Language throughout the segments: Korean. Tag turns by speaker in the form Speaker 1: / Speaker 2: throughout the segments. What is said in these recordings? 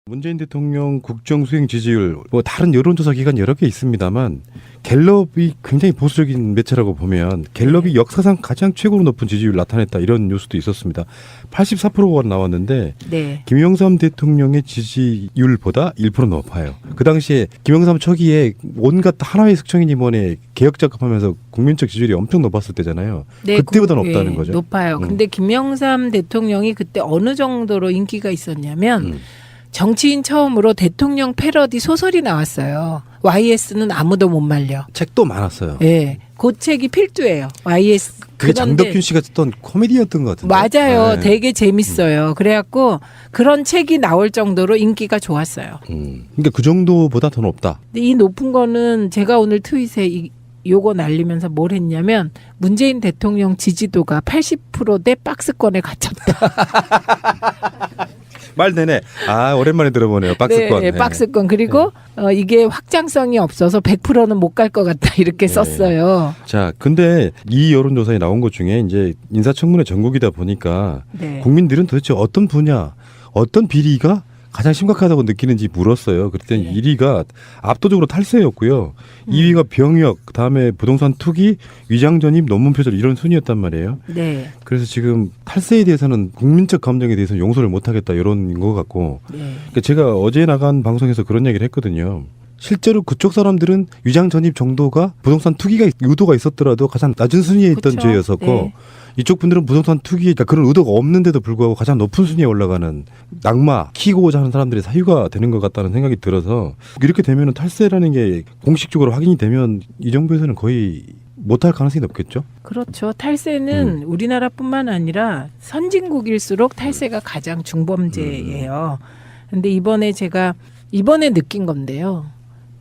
Speaker 1: 문재인 대통령 국정수행 지지율, 뭐 다른 여론조사 기관 여러 개 있습니다만 갤럽이 굉장히 보수적인 매체라고 보면 갤럽이 역사상 가장 최고로 높은 지지율을 나타냈다 이런 뉴스도 있었습니다. 84%가 나왔는데
Speaker 2: 네.
Speaker 1: 김영삼 대통령의 지지율보다 1% 높아요. 그 당시에 김영삼 초기에 온갖 하나의 숙청인 임원에 개혁 작업하면서 국민적 지지율이 엄청 높았을 때잖아요.
Speaker 2: 네,
Speaker 1: 그때보다 높다는 거죠.
Speaker 2: 높아요. 근데 김영삼 대통령이 그때 어느 정도로 인기가 있었냐면 정치인 처음으로 대통령 패러디 소설이 나왔어요. YS는 아무도 못 말려.
Speaker 1: 책도 많았어요.
Speaker 2: 네, 그 책이 필두예요. YS.
Speaker 1: 그게
Speaker 2: 그런데
Speaker 1: 장덕균 씨가 썼던 코미디였던 것 같은데.
Speaker 2: 맞아요.
Speaker 1: 네.
Speaker 2: 되게 재밌어요. 그래갖고 그런 책이 나올 정도로 인기가 좋았어요.
Speaker 1: 그러니까 그 정도보다 더 높다.
Speaker 2: 근데 이 높은 거는 제가 오늘 트윗에 요거 날리면서 뭘 했냐면 문재인 대통령 지지도가 80%대 박스권에 갇혔다.
Speaker 1: 말 되네. 아, 오랜만에 들어보네요. 박스권.
Speaker 2: 네, 박스권. 그리고 이게 확장성이 없어서 100%는 못 갈 것 같다 이렇게 썼어요.
Speaker 1: 자, 근데 이 여론조사에 나온 것 중에 이제 인사청문회 전국이다 보니까
Speaker 2: 네.
Speaker 1: 국민들은 도대체 어떤 분야, 어떤 비리가 가장 심각하다고 느끼는지 물었어요. 그랬더니
Speaker 2: 네.
Speaker 1: 1위가 압도적으로 탈세였고요. 2위가 병역, 그다음에 부동산 투기, 위장 전입, 논문 표절 이런 순위였단 말이에요.
Speaker 2: 네.
Speaker 1: 그래서 지금 탈세에 대해서는 국민적 감정에 대해서 용서를 못하겠다 이런 것 같고,
Speaker 2: 네.
Speaker 1: 그러니까 제가 어제 나간 방송에서 그런 얘기를 했거든요. 실제로 그쪽 사람들은 위장 전입 정도가 부동산 투기가 의도가 있었더라도 가장 낮은 순위에 있던
Speaker 2: 그쵸?
Speaker 1: 죄였었고,
Speaker 2: 네.
Speaker 1: 이쪽 분들은 부동산 투기, 그러니까 그런 의도가 없는데도 불구하고 가장 높은 순위에 올라가는 낙마, 키고자 하는 사람들의 사유가 되는 것 같다는 생각이 들어서, 이렇게 되면 탈세라는 게 공식적으로 확인이 되면 이 정부에서는 거의 못할 가능성이 높겠죠.
Speaker 2: 그렇죠. 탈세는 우리나라뿐만 아니라 선진국일수록 탈세가 가장 중범죄예요. 근데 제가 이번에 느낀 건데요.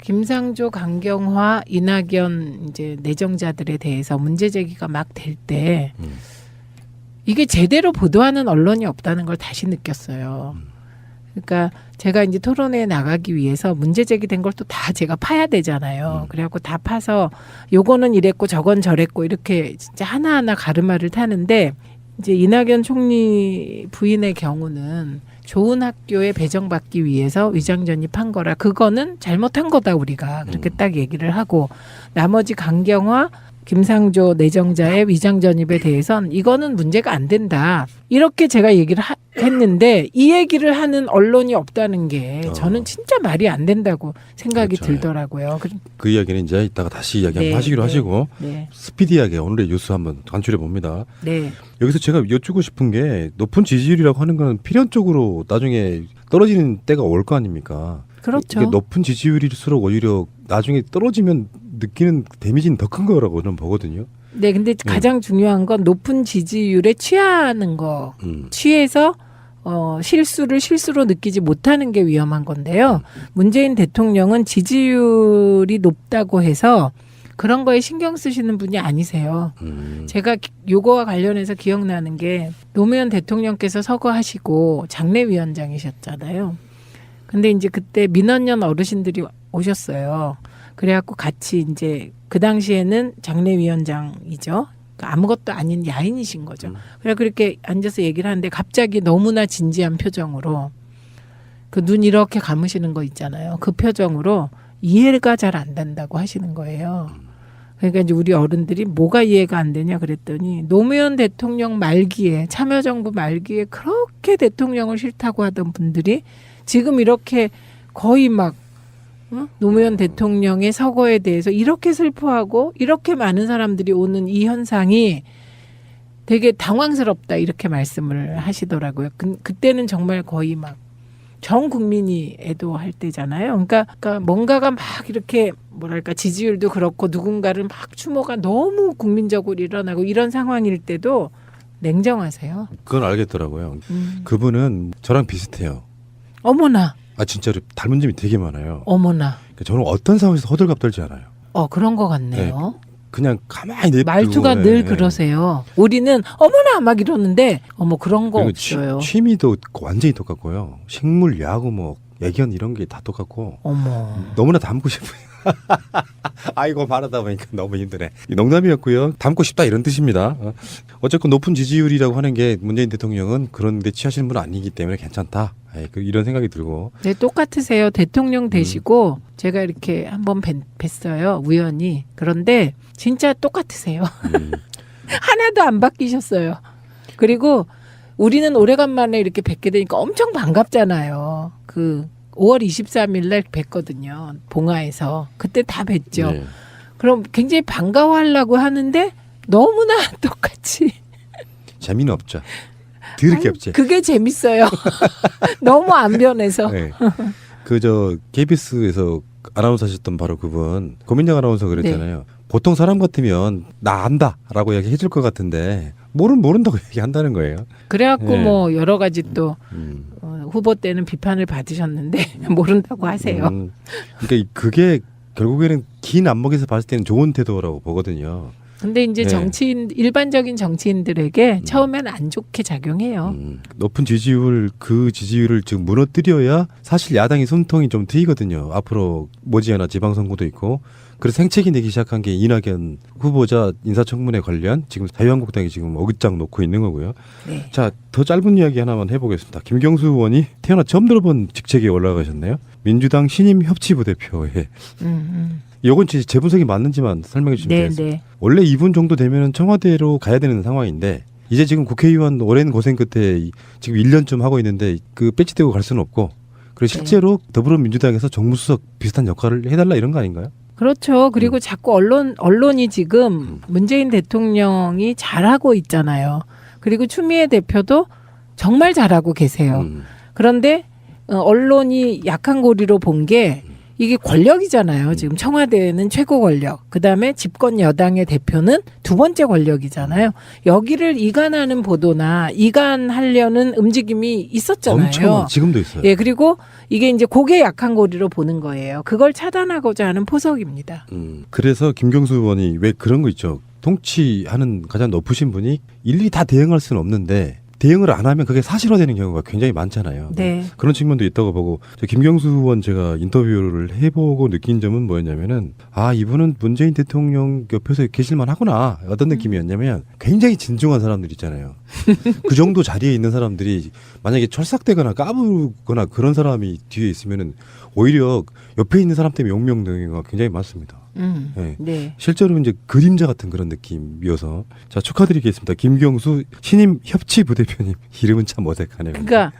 Speaker 2: 김상조, 강경화, 이낙연 이제 내정자들에 대해서 문제 제기가 막 될 때 이게 제대로 보도하는 언론이 없다는 걸 다시 느꼈어요. 그러니까 제가 이제 토론회에 나가기 위해서 문제 제기된 걸 또 다 제가 파야 되잖아요. 그래갖고 다 파서 요거는 이랬고 저건 저랬고 이렇게 진짜 하나하나 가르마를 타는데 이제 이낙연 총리 부인의 경우는 좋은 학교에 배정받기 위해서 위장 전입한 거라 그거는 잘못한 거다 우리가 그렇게 딱 얘기를 하고 나머지 강경화 김상조 내정자의 위장 전입에 대해선 이거는 문제가 안 된다 이렇게 제가 얘기를 했는데 이 얘기를 하는 언론이 없다는 게 저는 진짜 말이 안 된다고 생각이
Speaker 1: 그렇죠.
Speaker 2: 들더라고요.
Speaker 1: 그 이야기는 이제 이따가 다시 이야기 한번
Speaker 2: 네,
Speaker 1: 하시기로
Speaker 2: 네,
Speaker 1: 하시고,
Speaker 2: 네.
Speaker 1: 스피디하게 오늘의 뉴스 한번 간추려 봅니다.
Speaker 2: 네.
Speaker 1: 여기서 제가 여쭙고 싶은 게, 높은 지지율이라고 하는 건 필연적으로 나중에 떨어지는 때가 올 거 아닙니까?
Speaker 2: 그렇죠.
Speaker 1: 이게 높은 지지율일수록 오히려 나중에 떨어지면 느끼는 데미지는 더 큰 거라고 저는 보거든요.
Speaker 2: 네, 근데 가장 중요한 건 높은 지지율에 취하는 거. 취해서 실수로 느끼지 못하는 게 위험한 건데요. 문재인 대통령은 지지율이 높다고 해서 그런 거에 신경 쓰시는 분이 아니세요. 제가 요거와 관련해서 기억나는 게 노무현 대통령께서 서거하시고 장례위원장이셨잖아요. 근데 이제 그때 민원연 어르신들이 오셨어요. 그래갖고 같이 이제 그 당시에는 장례위원장이죠. 그러니까 아무것도 아닌 야인이신 거죠. 그래 그렇게 앉아서 얘기를 하는데 갑자기 너무나 진지한 표정으로 그 눈 이렇게 감으시는 거 있잖아요. 그 표정으로 이해가 잘 안 된다고 하시는 거예요. 그러니까 이제 우리 어른들이 뭐가 이해가 안 되냐 그랬더니 노무현 대통령 말기에 참여정부 말기에 그렇게 대통령을 싫다고 하던 분들이 지금 이렇게 거의 막 노무현 대통령의 서거에 대해서 이렇게 슬퍼하고 이렇게 많은 사람들이 오는 이 현상이 되게 당황스럽다 이렇게 말씀을 하시더라고요. 그때는 정말 거의 막 전 국민이 애도할 때잖아요. 그러니까 뭔가가 막 이렇게 뭐랄까 지지율도 그렇고 누군가를 막 추모가 너무 국민적으로 일어나고 이런 상황일 때도 냉정하세요.
Speaker 1: 그건 알겠더라고요. 그분은 저랑 비슷해요.
Speaker 2: 어머나.
Speaker 1: 아, 진짜로 닮은 점이 되게 많아요.
Speaker 2: 어머나.
Speaker 1: 그러니까 저는 어떤 상황에서 호들갑 떨지 않아요.
Speaker 2: 그런 거 같네요.
Speaker 1: 그냥 가만히 내버리고.
Speaker 2: 말투가 늘 그러세요. 우리는 어머나 막 이러는데 그런 거 없어요.
Speaker 1: 취미도 완전히 똑같고요. 식물, 야구, 뭐 애견 이런 게 다 똑같고.
Speaker 2: 어머.
Speaker 1: 너무나 닮고 싶어요. 아이고 말하다 보니까 너무 힘드네. 농담이었고요. 닮고 싶다 이런 뜻입니다. 어쨌건 높은 지지율이라고 하는 게 문재인 대통령은 그런데 취하시는 분은 아니기 때문에 괜찮다. 이런 생각이 들고.
Speaker 2: 네, 똑같으세요. 대통령 되시고 제가 이렇게 한번 뵀어요. 우연히. 그런데 진짜 똑같으세요. 하나도 안 바뀌셨어요. 그리고 우리는 오래간만에 이렇게 뵙게 되니까 엄청 반갑잖아요. 그 5월 23일 날 뵀거든요. 봉화에서. 그때 다 뵀죠.
Speaker 1: 네.
Speaker 2: 그럼 굉장히 반가워하려고 하는데 너무나 똑같이.
Speaker 1: 재미는 없죠. 드럽게 없지.
Speaker 2: 그게 재밌어요. 너무 안 변해서.
Speaker 1: 네. 그저 KBS에서 아나운서 하셨던 바로 그분 고민정 아나운서 그랬잖아요.
Speaker 2: 네.
Speaker 1: 보통 사람 같으면 나 안다라고 얘기해줄 것 같은데 모른다고 얘기한다는 거예요.
Speaker 2: 그래갖고
Speaker 1: 네.
Speaker 2: 뭐 여러 가지 또 후보 때는 비판을 받으셨는데 모른다고 하세요.
Speaker 1: 그러니까 그게 결국에는 긴 안목에서 봤을 때는 좋은 태도라고 보거든요.
Speaker 2: 근데 이제
Speaker 1: 네.
Speaker 2: 일반적인 정치인들에게 처음엔 안 좋게 작용해요.
Speaker 1: 높은 지지율 그 지지율을 지금 무너뜨려야 사실 야당이 숨통이 좀 트이거든요. 앞으로 머지않아 지방선거도 있고 그래서 생채기 내기 시작한 게 이낙연 후보자 인사청문회 관련 지금 자유한국당이 지금 어깃장 놓고 있는 거고요.
Speaker 2: 네.
Speaker 1: 자, 더 짧은 이야기 하나만 해보겠습니다. 김경수 의원이 태어나 처음 들어본 직책에 올라가셨네요. 민주당 신임 협치부대표에. 이건 제 분석이 맞는지만 설명해 주시면
Speaker 2: 네,
Speaker 1: 되겠습니다.
Speaker 2: 네.
Speaker 1: 원래 이분 정도 되면 청와대로 가야 되는 상황인데 이제 지금 국회의원 오랜 고생 끝에 지금 1년쯤 하고 있는데 그 배치되고 갈 수는 없고 그리고 실제로 더불어민주당에서 정무수석 비슷한 역할을 해달라 이런 거 아닌가요?
Speaker 2: 그렇죠. 그리고 자꾸 언론이 지금 문재인 대통령이 잘하고 있잖아요. 그리고 추미애 대표도 정말 잘하고 계세요. 그런데 언론이 약한 고리로 본 게 이게 권력이잖아요. 지금 청와대는 최고 권력. 그다음에 집권 여당의 대표는 두 번째 권력이잖아요. 여기를 이간하는 보도나 이간하려는 움직임이 있었잖아요.
Speaker 1: 엄청 지금도 있어요.
Speaker 2: 예, 그리고 이게 이제 고개 약한 고리로 보는 거예요. 그걸 차단하고자 하는 포석입니다.
Speaker 1: 그래서 김경수 의원이 왜 그런 거 있죠. 통치하는 가장 높으신 분이 일일이 다 대응할 수는 없는데 대응을 안 하면 그게 사실화되는 경우가 굉장히 많잖아요.
Speaker 2: 네.
Speaker 1: 그런 측면도 있다고 보고 저 김경수 의원 제가 인터뷰를 해보고 느낀 점은 뭐였냐면은 이분은 문재인 대통령 옆에서 계실만 하구나 어떤 느낌이었냐면 굉장히 진중한 사람들 있잖아요. 그 정도 자리에 있는 사람들이 만약에 철삭되거나 까부거나 그런 사람이 뒤에 있으면은 오히려 옆에 있는 사람 때문에 용명되는 경우가 굉장히 많습니다. 네.
Speaker 2: 네.
Speaker 1: 실제로 이제 그림자 같은 그런 느낌이어서 자 축하드리겠습니다. 김경수 신임 협치부대표님 이름은 참 어색하네요.
Speaker 2: 그러니까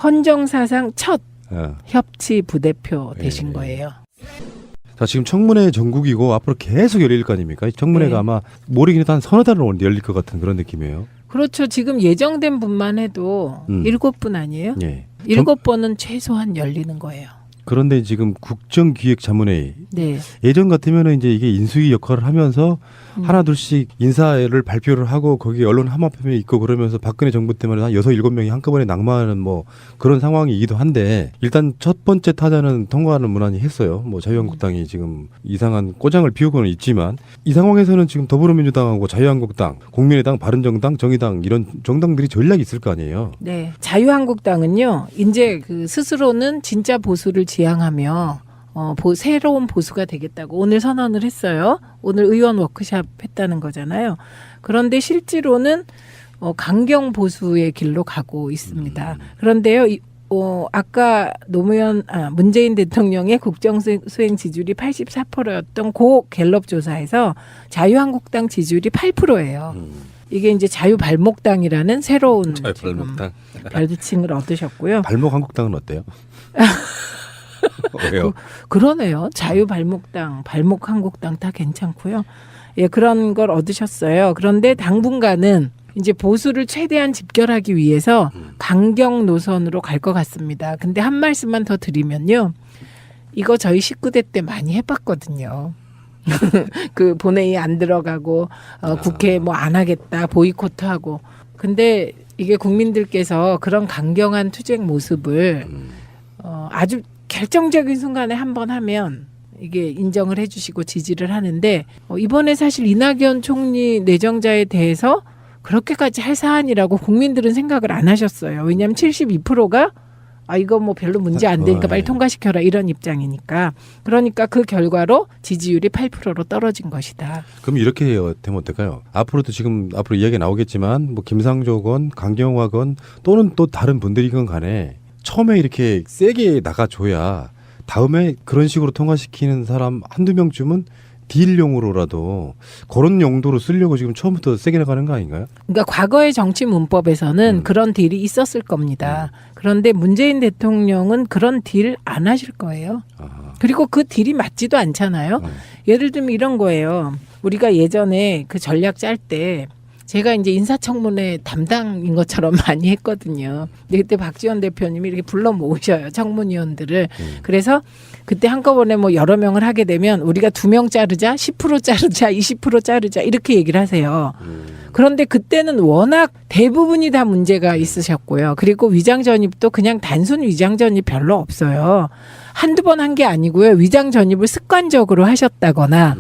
Speaker 2: 헌정사상 첫
Speaker 1: 아.
Speaker 2: 협치 부대표 되신
Speaker 1: 네.
Speaker 2: 거예요.
Speaker 1: 자 지금 청문회 전국이고 앞으로 계속 열릴 거 아닙니까? 청문회가
Speaker 2: 네.
Speaker 1: 아마 모르긴 해도 한 서너 달은 열릴 것 같은 그런 느낌이에요.
Speaker 2: 그렇죠. 지금 예정된 분만 해도 7분 아니에요?
Speaker 1: 예.
Speaker 2: 7번은 최소한 열리는 거예요.
Speaker 1: 그런데 지금 국정기획자문회의
Speaker 2: 네.
Speaker 1: 예전 같으면은 이제 이게 인수위 역할을 하면서 하나 둘씩 인사를 발표를 하고 거기 언론 함합에 있고 그러면서 박근혜 정부 때문에 한 6-7명이 한꺼번에 낙마하는 뭐 그런 상황이기도 한데 일단 첫 번째 타자는 통과하는 무난히 했어요. 뭐 자유한국당이 지금 이상한 꼬장을 피우고는 있지만 이 상황에서는 지금 더불어민주당하고 자유한국당, 국민의당, 바른정당, 정의당 이런 정당들이 전략이 있을 거 아니에요.
Speaker 2: 네. 자유한국당은요. 이제 그 스스로는 진짜 보수를 지향하며 새로운 보수가 되겠다고 오늘 선언을 했어요. 오늘 의원 워크샵 했다는 거잖아요. 그런데 실제로는 강경 보수의 길로 가고 있습니다. 그런데요, 아까 문재인 대통령의 국정수행 지지율이 84%였던 고 갤럽 조사에서 자유한국당 지지율이 8%예요. 이게 이제 자유발목당이라는 새로운
Speaker 1: 자유발목당.
Speaker 2: 별칭을 얻으셨고요.
Speaker 1: 발목 한국당은 어때요? 왜요?
Speaker 2: 그러네요. 자유발목당, 발목한국당 다 괜찮고요. 예, 그런 걸 얻으셨어요. 그런데 당분간은 이제 보수를 최대한 집결하기 위해서 강경 노선으로 갈 것 같습니다. 근데 한 말씀만 더 드리면요. 이거 저희 19대 때 많이 해봤거든요. 그 본회의 안 들어가고 국회 뭐 안 하겠다 보이콧하고. 근데 이게 국민들께서 그런 강경한 투쟁 모습을 아주 결정적인 순간에 한번 하면 이게 인정을 해주시고 지지를 하는데 이번에 사실 이낙연 총리 내정자에 대해서 그렇게까지 할 사안이라고 국민들은 생각을 안 하셨어요. 왜냐하면 72%가 아 이거 뭐 별로 문제 안 되니까 빨리 통과시켜라 이런 입장이니까. 그러니까 그 결과로 지지율이 8%로 떨어진 것이다.
Speaker 1: 그럼 이렇게 되면 어떨까요? 앞으로도 지금 앞으로 이야기가 나오겠지만 뭐 김상조건 강경화건 또는 또 다른 분들이건 간에 처음에 이렇게 세게 나가줘야 다음에 그런 식으로 통과시키는 사람 한두 명쯤은 딜용으로라도 그런 용도로 쓰려고 지금 처음부터 세게 나가는 거 아닌가요?
Speaker 2: 그러니까 과거의 정치 문법에서는 그런 딜이 있었을 겁니다. 그런데 문재인 대통령은 그런 딜 안 하실 거예요.
Speaker 1: 아하.
Speaker 2: 그리고 그 딜이 맞지도 않잖아요. 예를 들면 이런 거예요. 우리가 예전에 그 전략 짤 때 제가 이제 인사청문회 담당인 것처럼 많이 했거든요. 근데 그때 박지원 대표님이 이렇게 불러 모으셔요. 청문위원들을. 그래서 그때 한꺼번에 뭐 여러 명을 하게 되면 우리가 2명 자르자, 10% 자르자, 20% 자르자 이렇게 얘기를 하세요. 그런데 그때는 워낙 대부분이 다 문제가 있으셨고요. 그리고 위장 전입도 그냥 단순 위장 전입 별로 없어요. 한두 번 한 게 아니고요. 위장 전입을 습관적으로 하셨다거나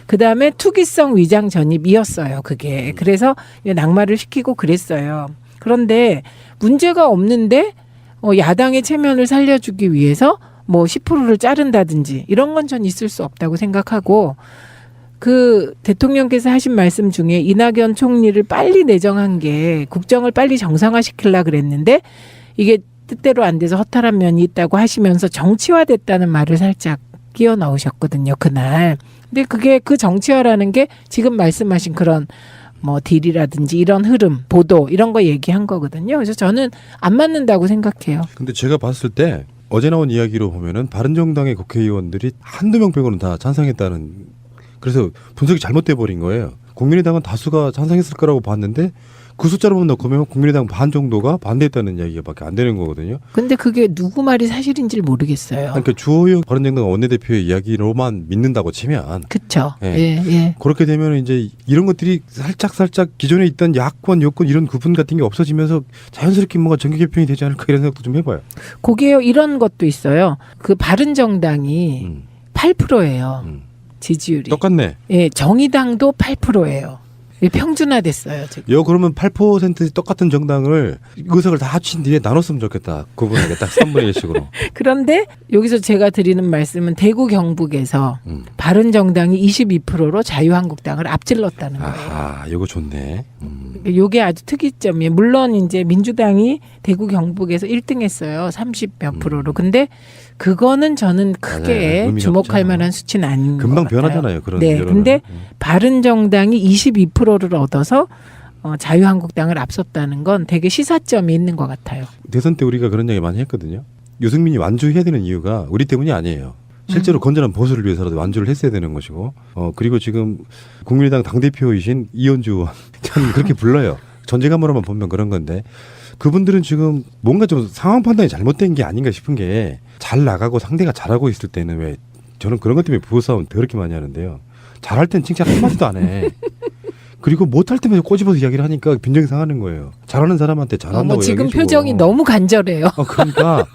Speaker 2: 그다음에 투기성 위장 전입이었어요. 그게. 그래서 낙마를 시키고 그랬어요. 그런데 문제가 없는데 야당의 체면을 살려주기 위해서 뭐 10%를 자른다든지 이런 건 전 있을 수 없다고 생각하고 그 대통령께서 하신 말씀 중에 이낙연 총리를 빨리 내정한 게 국정을 빨리 정상화시키려고 그랬는데 이게 뜻대로 안 돼서 허탈한 면이 있다고 하시면서 정치화됐다는 말을 살짝 끼워 넣으셨거든요. 그날. 근데 그게 그 정치화라는 게 지금 말씀하신 그런 뭐 딜이라든지 이런 흐름, 보도 이런 거 얘기한 거거든요. 그래서 저는 안 맞는다고 생각해요.
Speaker 1: 근데 제가 봤을 때 어제 나온 이야기로 보면은 바른정당의 국회의원들이 한두 명 빼고는 다 찬성했다는 그래서 분석이 잘못돼 버린 거예요. 국민의당은 다수가 찬성했을 거라고 봤는데 그 숫자로만 넣고 국민의당 반 정도가 반대했다는 이야기밖에 안 되는 거거든요.
Speaker 2: 근데 그게 누구 말이 사실인지 모르겠어요.
Speaker 1: 그러니까 주호영 바른정당 원내대표의 이야기로만 믿는다고 치면
Speaker 2: 그렇죠.
Speaker 1: 예.
Speaker 2: 예.
Speaker 1: 그렇게 되면 이제 이런 것들이 살짝 기존에 있던 야권, 여권 이런 구분 같은 게 없어지면서 자연스럽게 뭔가 정계 개편이 되지 않을까 이런 생각도 좀 해봐요.
Speaker 2: 거기에요. 이런 것도 있어요. 그 바른정당이 8%예요. 지지율이.
Speaker 1: 똑같네.
Speaker 2: 예, 정의당도 8%예요. 평준화됐어요. 지금.
Speaker 1: 그러면 8% 똑같은 정당을 의석을 다 합친 뒤에 나눴으면 좋겠다. 구분하게 딱 3분의 1씩으로.
Speaker 2: 그런데 여기서 제가 드리는 말씀은 대구 경북에서 바른정당이 22%로 자유한국당을 앞질렀다는 거예요.
Speaker 1: 아하, 이거 좋네.
Speaker 2: 이게 아주 특이점이에요. 물론 이제 민주당이 대구 경북에서 1등했어요. 30몇 %로. 근데 그거는 저는 크게
Speaker 1: 맞아요.
Speaker 2: 주목할
Speaker 1: 없죠.
Speaker 2: 만한 수치는 아닌
Speaker 1: 금방
Speaker 2: 것 같아요.
Speaker 1: 변하잖아요. 그런
Speaker 2: 네,
Speaker 1: 여론은.
Speaker 2: 근데 바른정당이 22%를 얻어서 자유한국당을 앞섰다는 건 되게 시사점이 있는 것 같아요.
Speaker 1: 대선 때 우리가 그런 얘기 많이 했거든요. 유승민이 완주해야 되는 이유가 우리 때문이 아니에요. 실제로 건전한 보수를 위해서라도 완주를 했어야 되는 것이고 그리고 지금 국민의당 당대표이신 이현주 의원 저는 그렇게 불러요. 존재감으로만 보면 그런 건데 그분들은 지금 뭔가 좀 상황 판단이 잘못된 게 아닌가 싶은 게 잘 나가고 상대가 잘하고 있을 때는 왜 저는 그런 것 때문에 부부싸움 더럽게 많이 하는데요. 잘할 땐 칭찬 한마디도 안 해. 그리고 못할 때만 꼬집어서 이야기를 하니까 빈정이 상하는 거예요. 잘하는 사람한테 잘한다고
Speaker 2: 지금
Speaker 1: 얘기해주고.
Speaker 2: 표정이 너무 간절해요.
Speaker 1: 그러니까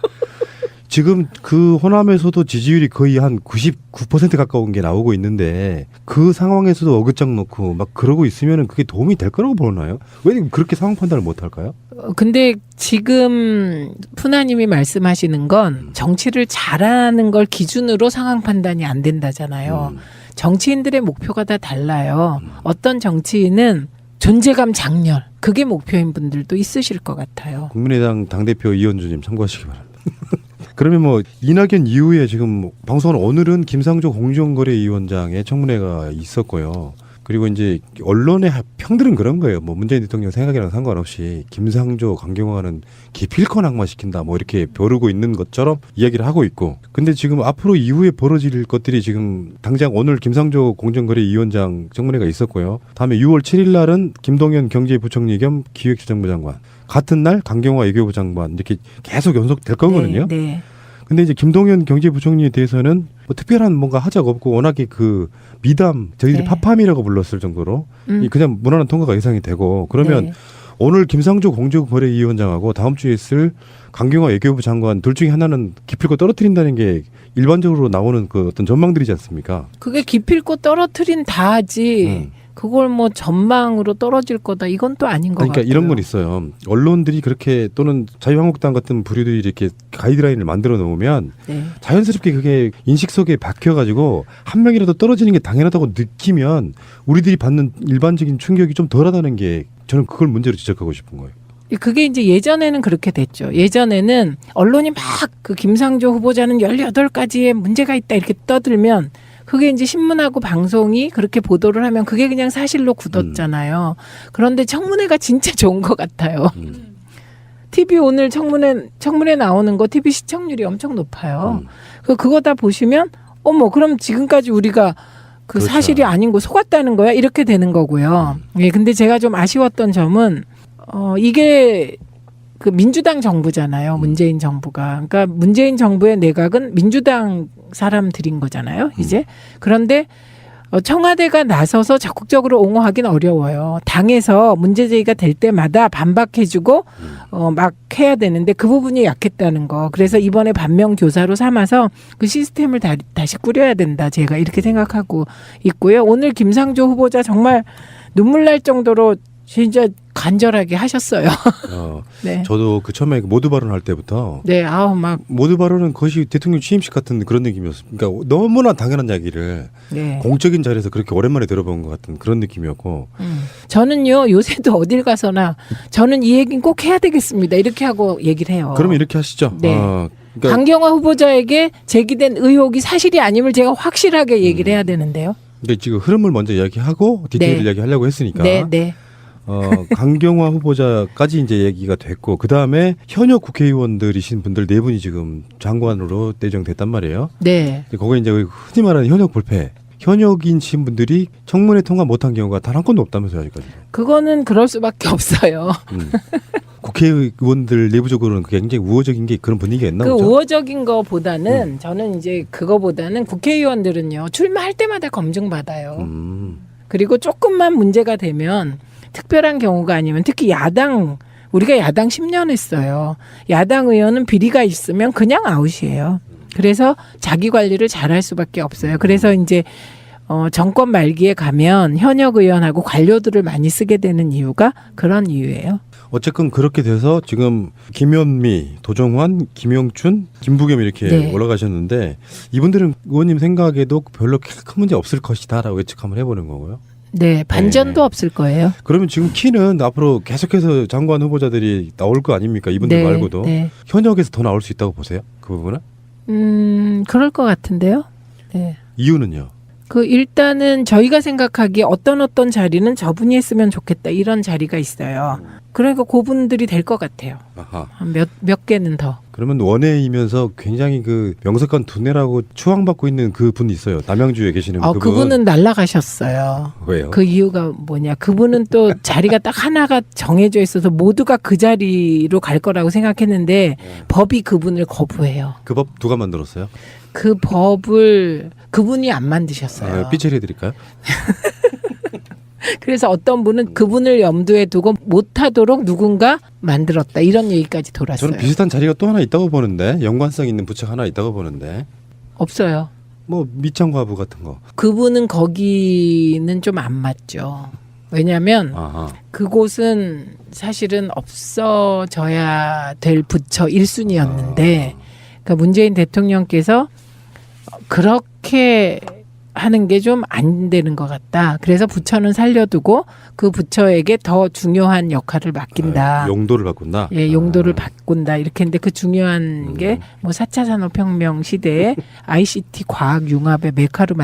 Speaker 1: 지금 그 호남에서도 지지율이 거의 한 99% 가까운 게 나오고 있는데 그 상황에서도 어긋장 놓고 막 그러고 있으면 그게 도움이 될 거라고 보나요? 왜 그렇게 상황 판단을 못 할까요?
Speaker 2: 근데 지금 푸나님이 말씀하시는 건 정치를 잘하는 걸 기준으로 상황 판단이 안 된다잖아요. 정치인들의 목표가 다 달라요. 어떤 정치인은 존재감 장렬 그게 목표인 분들도 있으실 것 같아요.
Speaker 1: 국민의당 당대표 이현주님 참고하시기 바랍니다. 그러면 뭐 이낙연 이후에 지금 방송은 오늘은 김상조 공정거래위원장의 청문회가 있었고요. 그리고 이제 언론의 평들은 그런 거예요. 뭐 문재인 대통령 생각이랑 상관없이 김상조, 강경화는 기필코 낙마시킨다. 뭐 이렇게 벼르고 있는 것처럼 이야기를 하고 있고. 근데 지금 앞으로 이후에 벌어질 것들이 지금 당장 오늘 김상조 공정거래위원장 청문회가 있었고요. 다음에 6월 7일 날은 김동연 경제부총리 겸 기획재정부 장관. 같은 날 강경화 외교부 장관 이렇게 계속 연속될 거거든요.
Speaker 2: 네.
Speaker 1: 근데 이제 김동연 경제부총리에 대해서는 뭐 특별한 뭔가 하자가 없고 워낙에 그 미담 저희들이
Speaker 2: 네.
Speaker 1: 파팜이라고 불렀을 정도로 그냥 무난한 통과가 예상이 되고 그러면
Speaker 2: 네.
Speaker 1: 오늘 김상조 공정거래위원장하고 다음 주에 있을 강경화 외교부 장관 둘 중에 하나는 기필코 떨어뜨린다는 게 일반적으로 나오는 그 어떤 전망들이지 않습니까?
Speaker 2: 그게 기필코 떨어뜨린 다 하지. 그걸 뭐 전망으로 떨어질 거다 이건 또 아닌 것
Speaker 1: 그러니까
Speaker 2: 같고요.
Speaker 1: 이런 건 있어요. 언론들이 그렇게 또는 자유한국당 같은 부류들이 이렇게 가이드라인을 만들어 놓으면
Speaker 2: 네.
Speaker 1: 자연스럽게 그게 인식 속에 박혀가지고 한 명이라도 떨어지는 게 당연하다고 느끼면 우리들이 받는 일반적인 충격이 좀 덜하다는 게 저는 그걸 문제로 지적하고 싶은 거예요.
Speaker 2: 그게 이제 예전에는 그렇게 됐죠. 예전에는 언론이 막 그 김상조 후보자는 18가지의 문제가 있다 이렇게 떠들면 그게 이제 신문하고 방송이 그렇게 보도를 하면 그게 그냥 사실로 굳었잖아요. 그런데 청문회가 진짜 좋은 것 같아요. TV 오늘 청문회 나오는 거 TV 시청률이 엄청 높아요. 그거 다 보시면 어머 그럼 지금까지 우리가 그
Speaker 1: 그렇죠.
Speaker 2: 사실이 아닌 거 속았다는 거야 이렇게 되는 거고요. 예, 근데 제가 좀 아쉬웠던 점은 이게 그 민주당 정부잖아요. 문재인 정부가. 그러니까 문재인 정부의 내각은 민주당 사람들인 거잖아요. 이제. 그런데 청와대가 나서서 적극적으로 옹호하기는 어려워요. 당에서 문제 제기가 될 때마다 반박해주고 막 해야 되는데 그 부분이 약했다는 거. 그래서 이번에 반면 교사로 삼아서 그 시스템을 다시 꾸려야 된다. 제가 이렇게 생각하고 있고요. 오늘 김상조 후보자 정말 눈물 날 정도로 진짜 간절하게 하셨어요. 네.
Speaker 1: 저도 그 처음에 모두 발언할 때부터
Speaker 2: 네, 아우 막
Speaker 1: 모두 발언은 그것이 대통령 취임식 같은 그런 느낌이었어요. 그러니까 너무나 당연한 이야기를
Speaker 2: 네.
Speaker 1: 공적인 자리에서 그렇게 오랜만에 들어본 것 같은 그런 느낌이었고.
Speaker 2: 저는요 요새도 어딜 가서나 저는 이 얘기는 꼭 해야 되겠습니다. 이렇게 하고 얘기를 해요.
Speaker 1: 그러면 이렇게 하시죠.
Speaker 2: 네.
Speaker 1: 그러니까
Speaker 2: 강경화 후보자에게 제기된 의혹이 사실이 아님을 제가 확실하게 얘기를 해야 되는데요.
Speaker 1: 그러니까 지금 흐름을 먼저 이야기하고 디테일을
Speaker 2: 네.
Speaker 1: 이야기하려고 했으니까.
Speaker 2: 네, 네.
Speaker 1: 강경화 후보자까지 이제 얘기가 됐고 그 다음에 현역 국회의원들이신 분들 네 분이 지금 장관으로 내정됐단 말이에요.
Speaker 2: 네.
Speaker 1: 거기 이제 흔히 말하는 현역 불패. 현역인신 분들이 청문회 통과 못한 경우가 단 한 건도 없다면서요, 아직까지.
Speaker 2: 그거는 그럴 수밖에 없어요.
Speaker 1: 국회의원들 내부적으로는 그게 굉장히 우호적인 게 그런 분위기가 있나
Speaker 2: 그
Speaker 1: 보죠.
Speaker 2: 우호적인 거보다는 저는 이제 그거보다는 국회의원들은요 출마할 때마다 검증받아요. 그리고 조금만 문제가 되면 특별한 경우가 아니면 특히 야당 우리가 야당 10년 했어요. 야당 의원은 비리가 있으면 그냥 아웃이에요. 그래서 자기 관리를 잘할 수밖에 없어요. 그래서 이제 정권 말기에 가면 현역 의원하고 관료들을 많이 쓰게 되는 이유가 그런 이유예요.
Speaker 1: 어쨌건 그렇게 돼서 지금 김현미, 도정환, 김영춘, 김부겸 이렇게
Speaker 2: 네.
Speaker 1: 올라가셨는데 이분들은 의원님 생각에도 별로 큰 문제 없을 것이다라고 예측 한번 해보는 거고요.
Speaker 2: 네, 반전도
Speaker 1: 네.
Speaker 2: 없을 거예요.
Speaker 1: 그러면 지금 키는 앞으로 계속해서 장관 후보자들이 나올 거 아닙니까? 이분들
Speaker 2: 네,
Speaker 1: 말고도
Speaker 2: 네.
Speaker 1: 현역에서 더 나올 수 있다고 보세요? 그 부분은?
Speaker 2: 그럴 것 같은데요. 네.
Speaker 1: 이유는요?
Speaker 2: 그 일단은 저희가 생각하기에 어떤 자리는 저분이 했으면 좋겠다 이런 자리가 있어요. 그러니까 그분들이 될 것 같아요.
Speaker 1: 아하.
Speaker 2: 몇 개는 더.
Speaker 1: 그러면 원외이면서 굉장히 그 명석한 두뇌라고 추앙받고 있는 그 분 있어요. 남양주에 계시는 그분.
Speaker 2: 그분은 날아가셨어요.
Speaker 1: 왜요?
Speaker 2: 그 이유가 뭐냐? 그분은 또 자리가 딱 하나가 정해져 있어서 모두가 그 자리로 갈 거라고 생각했는데 법이 그분을 거부해요.
Speaker 1: 그 법 누가 만들었어요?
Speaker 2: 그 법을 그분이 안 만드셨어요.
Speaker 1: 삐처리 해드릴까요?
Speaker 2: 그래서 어떤 분은 그분을 염두에 두고 못하도록 누군가 만들었다 이런 얘기까지 돌았어요.
Speaker 1: 저는 비슷한 자리가 또 하나 있다고 보는데 연관성 있는 부처가 하나 있다고 보는데
Speaker 2: 없어요.
Speaker 1: 뭐 밑장과부 같은 거.
Speaker 2: 그분은 거기는 좀 안 맞죠. 왜냐하면
Speaker 1: 아하.
Speaker 2: 그곳은 사실은 없어져야 될 부처 1순위였는데 그러니까 문재인 대통령께서 그렇게 하는 게 좀 안 되는 것 같다. 그래서 부처는 살려두고 그 부처에게 더 중요한 역할을 맡긴다.
Speaker 1: 용도를 바꾼다.
Speaker 2: 예, 용도를 바꾼다. 이렇게 했는데 그 중요한 게 뭐 4차 산업혁명 시대에 ICT 과학 융합의 메카로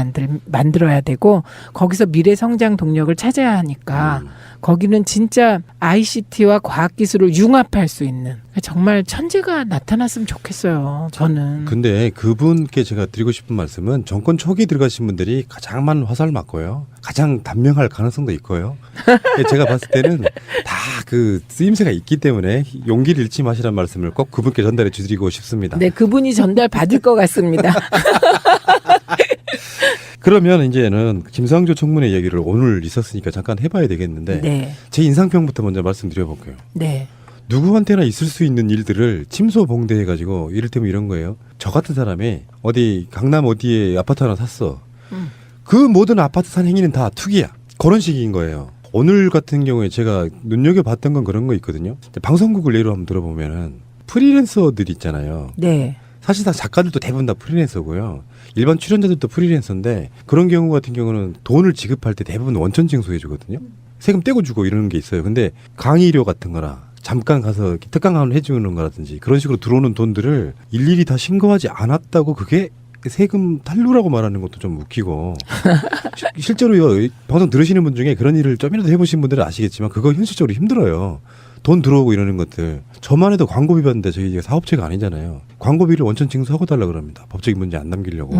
Speaker 2: 만들어야 되고 거기서 미래 성장 동력을 찾아야 하니까 거기는 진짜 ICT와 과학기술을 융합할 수 있는 정말 천재가 나타났으면 좋겠어요. 저는.
Speaker 1: 근데 그분께 제가 드리고 싶은 말씀은 정권 초기 들어가신 분들이 가장 많은 화살을 맞고요. 가장 단명할 가능성도 있고요. 제가 봤을 때는 다 그 쓰임새가 있기 때문에 용기를 잃지 마시라는 말씀을 꼭 그분께 전달해 주드리고 싶습니다.
Speaker 2: 네, 그분이 전달 받을 것 같습니다.
Speaker 1: 그러면 이제는 김상조 청문회 얘기를 오늘 있었으니까 잠깐 해봐야 되겠는데
Speaker 2: 네.
Speaker 1: 제 인상평부터 먼저 말씀드려볼게요.
Speaker 2: 네.
Speaker 1: 누구한테나 있을 수 있는 일들을 침소봉대해가지고 이를테면 이런 거예요. 저 같은 사람이 어디 강남 어디에 아파트 하나 샀어. 그 모든 아파트 산 행위는 다 투기야. 그런 식인 거예요. 오늘 같은 경우에 제가 눈여겨봤던 건 그런 거 있거든요. 방송국을 예로 한번 들어보면은 프리랜서들 있잖아요.
Speaker 2: 네.
Speaker 1: 사실상 작가들도 대부분 다 프리랜서고요. 일반 출연자들도 프리랜서인데 그런 경우 같은 경우는 돈을 지급할 때 대부분 원천 징수해 주거든요. 세금 떼고 주고 이러는 게 있어요. 근데 강의료 같은 거나 잠깐 가서 이렇게 특강을 해주는 거라든지 그런 식으로 들어오는 돈들을 일일이 다 신고하지 않았다고 그게 세금 탈루라고 말하는 것도 좀 웃기고 실제로요 방송 들으시는 분 중에 그런 일을 좀이라도 해보신 분들은 아시겠지만 그거 현실적으로 힘들어요. 돈 들어오고 이러는 것들 저만 해도 광고비 받는데 저희 사업체가 아니잖아요. 광고비를 원천 징수하고 달라 그럽니다. 법적인 문제 안 남기려고.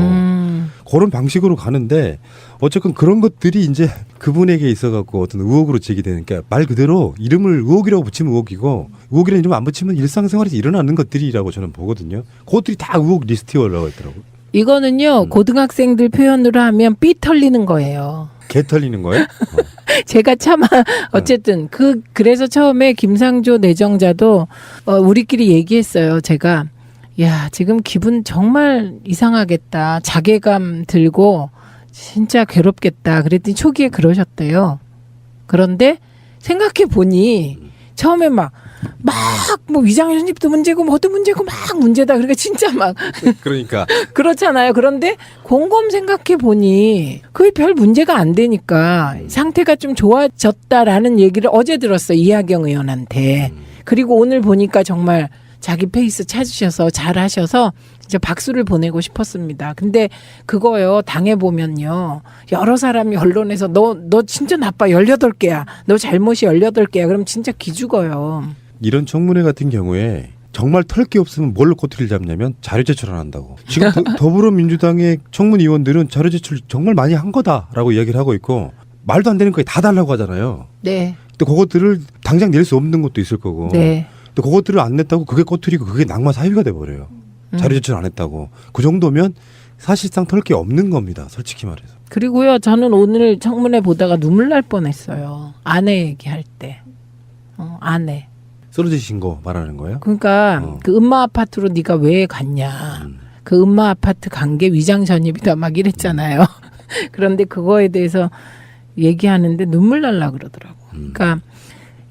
Speaker 1: 그런 방식으로 가는데 어쨌건 그런 것들이 이제 그분에게 있어갖고 어떤 의혹으로 제기되는 그러니까 말 그대로 이름을 의혹이라고 붙이면 의혹이고 의혹이라는 이름 안 붙이면 일상생활에서 일어나는 것들이라고 저는 보거든요. 그것들이 다 의혹 리스트에 올라가 있더라고요.
Speaker 2: 이거는요 고등학생들 표현으로 하면 삐 털리는 거예요.
Speaker 1: 개 털리는 거예요?
Speaker 2: 제가 차마 어쨌든 그래서 처음에 김상조 내정자도 우리끼리 얘기했어요. 제가 야 지금 기분 정말 이상하겠다. 자괴감 들고 진짜 괴롭겠다. 그랬더니 초기에 그러셨대요. 그런데 생각해 보니 처음에 막 뭐 위장 연립도 문제고 뭐도 문제고 막 문제다. 그러니까 진짜 막
Speaker 1: 그러니까
Speaker 2: 그렇잖아요. 그런데 곰곰 생각해 보니 그게 별 문제가 안 되니까 상태가 좀 좋아졌다라는 얘기를 어제 들었어요. 이하경 의원한테. 그리고 오늘 보니까 정말 자기 페이스 찾으셔서 잘하셔서 진짜 박수를 보내고 싶었습니다. 근데 그거요. 당해보면요. 여러 사람이 언론에서 너 진짜 나빠. 18개야. 너 잘못이 18개야. 그럼 진짜 기죽어요.
Speaker 1: 이런 청문회 같은 경우에 정말 털 게 없으면 뭘로 꼬투리를 잡냐면 자료 제출 안 한다고. 지금 더불어민주당의 청문위원들은 자료 제출 정말 많이 한 거다라고 이야기를 하고 있고 말도 안 되는 거에 다 달라고 하잖아요.
Speaker 2: 네.
Speaker 1: 근데 그것들을 당장 낼 수 없는 것도 있을 거고.
Speaker 2: 네.
Speaker 1: 근데 그것들을 안 냈다고 그게 꼬투리고 그게 낙마 사유가 돼버려요. 자료 제출 안 했다고. 그 정도면 사실상 털 게 없는 겁니다. 솔직히 말해서.
Speaker 2: 그리고요. 저는 오늘 청문회 보다가 눈물 날 뻔했어요. 아내 얘기할 때. 아내.
Speaker 1: 쓰러지신 거 말하는 거예요?
Speaker 2: 그러니까 그 음마 아파트로 네가 왜 갔냐. 그 음마 아파트 간 게 위장 전입이다 막 이랬잖아요. 그런데 그거에 대해서 얘기하는데 눈물 날라 그러더라고. 그러니까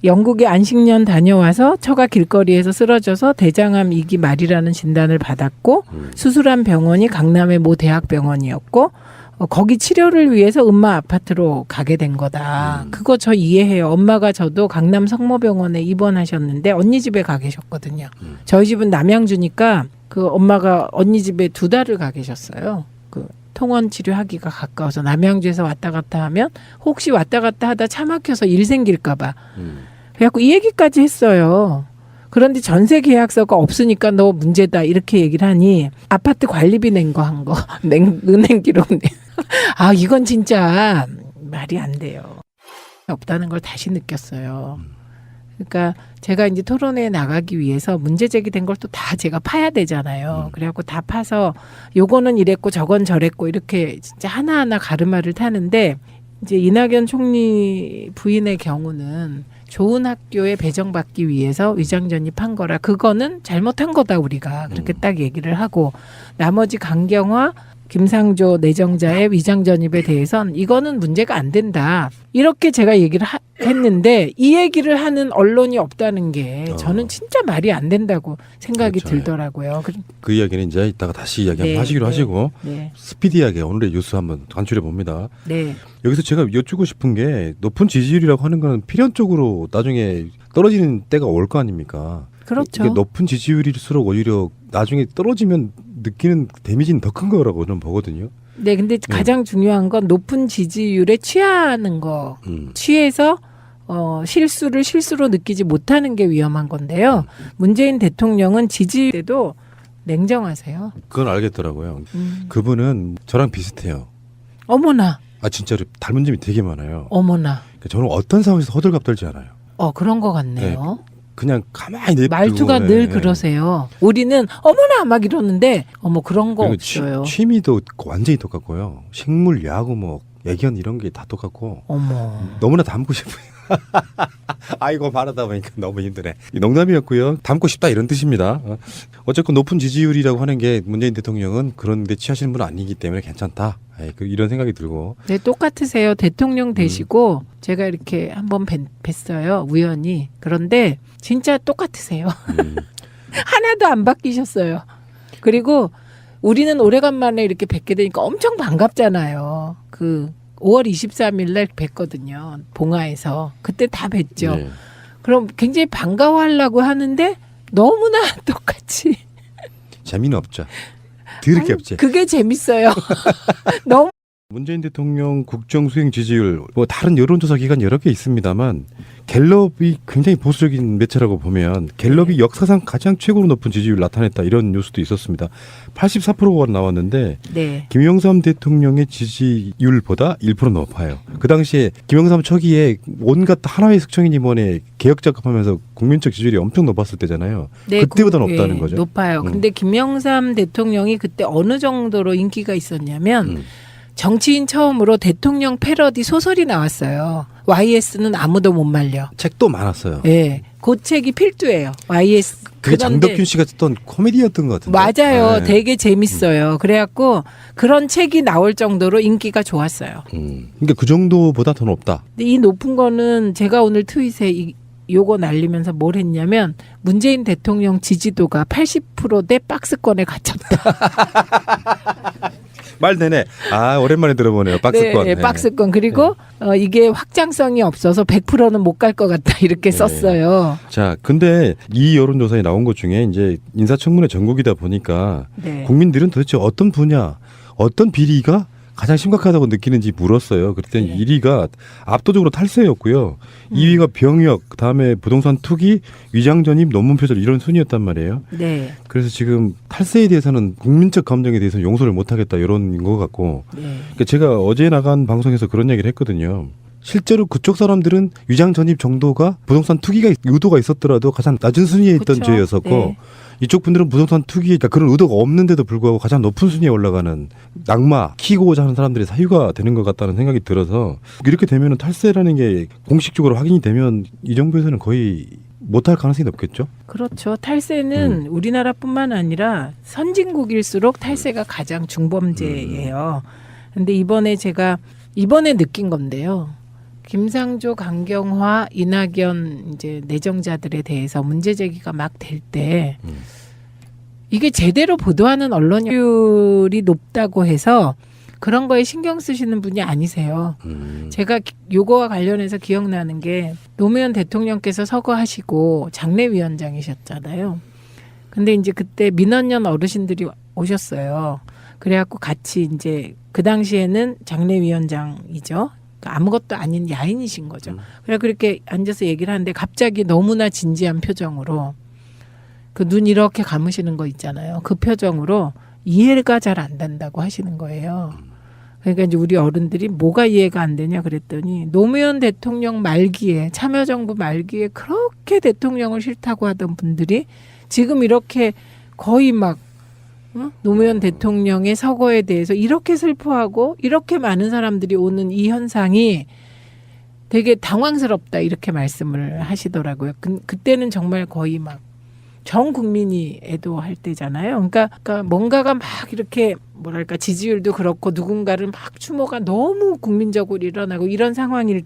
Speaker 2: 영국에 안식년 다녀와서 처가 길거리에서 쓰러져서 대장암 2기 말이라는 진단을 받았고 수술한 병원이 강남의 모 대학병원이었고 거기 치료를 위해서 음마 아파트로 가게 된 거다. 그거 저 이해해요. 엄마가 저도 강남 성모병원에 입원하셨는데 언니 집에 가 계셨거든요. 저희 집은 남양주니까 그 엄마가 언니 집에 2달을 가 계셨어요. 그 통원 치료하기가 가까워서 남양주에서 왔다 갔다 하면 혹시 왔다 갔다 하다 차 막혀서 일 생길까 봐. 그래갖고 이 얘기까지 했어요. 그런데 전세 계약서가 없으니까 너 문제다 이렇게 얘기를 하니 아파트 관리비 낸 거 한 거 은행 기록 아 이건 진짜 말이 안 돼요. 없다는 걸 다시 느꼈어요. 그러니까 제가 이제 토론회에 나가기 위해서 문제 제기된 걸 또 다 제가 파야 되잖아요. 그래갖고 다 파서 요거는 이랬고 저건 저랬고 이렇게 진짜 하나하나 가르마를 타는데 이제 이낙연 총리 부인의 경우는 좋은 학교에 배정받기 위해서 위장 전입한 거라 그거는 잘못한 거다 우리가 그렇게 딱 얘기를 하고 나머지 강경화 김상조 내정자의 위장 전입에 대해선 이거는 문제가 안 된다. 이렇게 제가 얘기를 했는데 이 얘기를 하는 언론이 없다는 게 저는 진짜 말이 안 된다고 생각이
Speaker 1: 그렇죠.
Speaker 2: 들더라고요.
Speaker 1: 그 이야기는 이제 이따가 다시 이야기 한번
Speaker 2: 네,
Speaker 1: 하시기로
Speaker 2: 네,
Speaker 1: 하시고
Speaker 2: 네.
Speaker 1: 스피디하게 오늘의 뉴스 한번 간추려 봅니다.
Speaker 2: 네.
Speaker 1: 여기서 제가 여쭙고 싶은 게 높은 지지율이라고 하는 건 필연적으로 나중에 떨어지는 때가 올 거 아닙니까?
Speaker 2: 그렇죠.
Speaker 1: 이게 높은 지지율일수록 오히려 나중에 떨어지면 느끼는 데미지는 더 큰 거라고 저는 보거든요.
Speaker 2: 네, 근데 가장 중요한 건 높은 지지율에 취하는 거. 취해서 실수를 실수로 느끼지 못하는 게 위험한 건데요. 문재인 대통령은 지지율 때도 냉정하세요.
Speaker 1: 그건 알겠더라고요. 그분은 저랑 비슷해요.
Speaker 2: 어머나.
Speaker 1: 아 진짜로 닮은 점이 되게 많아요.
Speaker 2: 어머나.
Speaker 1: 그러니까 저는 어떤 상황에서 호들갑 떨지 않아요.
Speaker 2: 그런 거 같네요.
Speaker 1: 그냥 가만히 냅두고
Speaker 2: 말투가 늘 그러세요. 우리는 어머나 막 이러는데 그런 거
Speaker 1: 그리고
Speaker 2: 없어요.
Speaker 1: 취미도 완전히 똑같고요. 식물, 야구, 뭐 애견 이런 게 다 똑같고
Speaker 2: 어머.
Speaker 1: 너무나 닮고 싶어요. 아이고 말하다 보니까 너무 힘드네. 농담이었고요. 닮고 싶다 이런 뜻입니다. 어쨌건 높은 지지율이라고 하는 게 문재인 대통령은 그런 데 취하시는 분 아니기 때문에 괜찮다. 이런 생각이 들고.
Speaker 2: 네, 똑같으세요. 대통령 되시고 제가 이렇게 한번 뵀어요. 우연히. 그런데 진짜 똑같으세요. 하나도 안 바뀌셨어요. 그리고 우리는 오래간만에 이렇게 뵙게 되니까 엄청 반갑잖아요. 그 5월 23일 날 뵀거든요. 봉화에서. 그때 다 뵀죠.
Speaker 1: 네.
Speaker 2: 그럼 굉장히 반가워하려고 하는데 너무나 똑같이.
Speaker 1: 재미는 없죠. 드럽게 없지.
Speaker 2: 그게 재밌어요. 너무.
Speaker 1: 문재인 대통령 국정 수행 지지율 뭐 다른 여론조사 기관 여러 개 있습니다만 갤럽이 굉장히 보수적인 매체라고 보면 갤럽이 역사상 가장 최고로 높은 지지율을 나타냈다 이런 뉴스도 있었습니다. 84%가 나왔는데
Speaker 2: 네.
Speaker 1: 김영삼 대통령의 지지율보다 1% 높아요. 그 당시에 김영삼 초기에 온갖 하나의 숙청인 임원의 개혁 작업하면서 국민적 지지율이 엄청 높았을 때잖아요.
Speaker 2: 네,
Speaker 1: 그때보다 높다는 거죠.
Speaker 2: 높아요. 근데 김영삼 대통령이 그때 어느 정도로 인기가 있었냐면 정치인 처음으로 대통령 패러디 소설이 나왔어요. YS는 아무도 못 말려.
Speaker 1: 책도 많았어요.
Speaker 2: 예. 그 책이 필두예요. YS.
Speaker 1: 그게
Speaker 2: 그런데
Speaker 1: 장덕균 씨가 썼던 코미디였던 것 같은데.
Speaker 2: 맞아요.
Speaker 1: 네.
Speaker 2: 되게 재밌어요. 그래갖고 그런 책이 나올 정도로 인기가 좋았어요.
Speaker 1: 그러니까 그 정도보다 더 높다.
Speaker 2: 근데 이 높은 거는 제가 오늘 트윗에 요거 날리면서 뭘 했냐면 문재인 대통령 지지도가 80%대 박스권에 갇혔다.
Speaker 1: 말 되네. 아 오랜만에 들어보네요. 박스권.
Speaker 2: 네, 박스권. 그리고 이게 확장성이 없어서 100%는 못 갈 것 같다 이렇게
Speaker 1: 네.
Speaker 2: 썼어요.
Speaker 1: 자, 근데 이 여론조사에 나온 것 중에 이제 인사청문회 전국이다 보니까
Speaker 2: 네.
Speaker 1: 국민들은 도대체 어떤 분야, 어떤 비리가 가장 심각하다고 느끼는지 물었어요. 그랬더니
Speaker 2: 네.
Speaker 1: 1위가 압도적으로 탈세였고요. 2위가 병역, 그다음에 부동산 투기, 위장 전입, 논문 표절 이런 순이었단 말이에요.
Speaker 2: 네.
Speaker 1: 그래서 지금 탈세에 대해서는 국민적 감정에 대해서는 용서를 못하겠다 이런 것 같고.
Speaker 2: 네.
Speaker 1: 그러니까 제가 어제 나간 방송에서 그런 얘기를 했거든요. 실제로 그쪽 사람들은 위장 전입 정도가 부동산 투기가 의도가 있었더라도 가장 낮은 순위에 있던
Speaker 2: 그쵸?
Speaker 1: 죄였었고
Speaker 2: 네.
Speaker 1: 이쪽 분들은 부동산 투기, 그러니까 그런 의도가 없는데도 불구하고 가장 높은 순위에 올라가는 낙마, 키고자 하는 사람들의 사유가 되는 것 같다는 생각이 들어서 이렇게 되면은 탈세라는 게 공식적으로 확인이 되면 이 정부에서는 거의 못할 가능성이 높겠죠.
Speaker 2: 그렇죠. 탈세는 우리나라뿐만 아니라 선진국일수록 탈세가 가장 중범죄예요. 근데 이번에 느낀 건데요. 김상조, 강경화, 이낙연 이제 내정자들에 대해서 문제 제기가 막 될 때 이게 제대로 보도하는 언론율이 높다고 해서 그런 거에 신경 쓰시는 분이 아니세요. 제가 요거와 관련해서 기억나는 게 노무현 대통령께서 서거하시고 장례위원장이셨잖아요. 근데 이제 그때 민원연 어르신들이 오셨어요. 그래갖고 같이 이제 그 당시에는 장례위원장이죠. 아무것도 아닌 야인이신 거죠. 그래 그렇게 앉아서 얘기를 하는데 갑자기 너무나 진지한 표정으로 그 눈 이렇게 감으시는 거 있잖아요. 그 표정으로 이해가 잘 안 된다고 하시는 거예요. 그러니까 이제 우리 어른들이 뭐가 이해가 안 되냐 그랬더니 노무현 대통령 말기에 참여정부 말기에 그렇게 대통령을 싫다고 하던 분들이 지금 이렇게 거의 막 노무현 대통령의 서거에 대해서 이렇게 슬퍼하고 이렇게 많은 사람들이 오는 이 현상이 되게 당황스럽다 이렇게 말씀을 하시더라고요. 그때는 정말 거의 막 전 국민이 애도할 때잖아요. 그러니까 뭔가가 막 이렇게 뭐랄까 지지율도 그렇고 누군가를 막 추모가 너무 국민적으로 일어나고 이런 상황일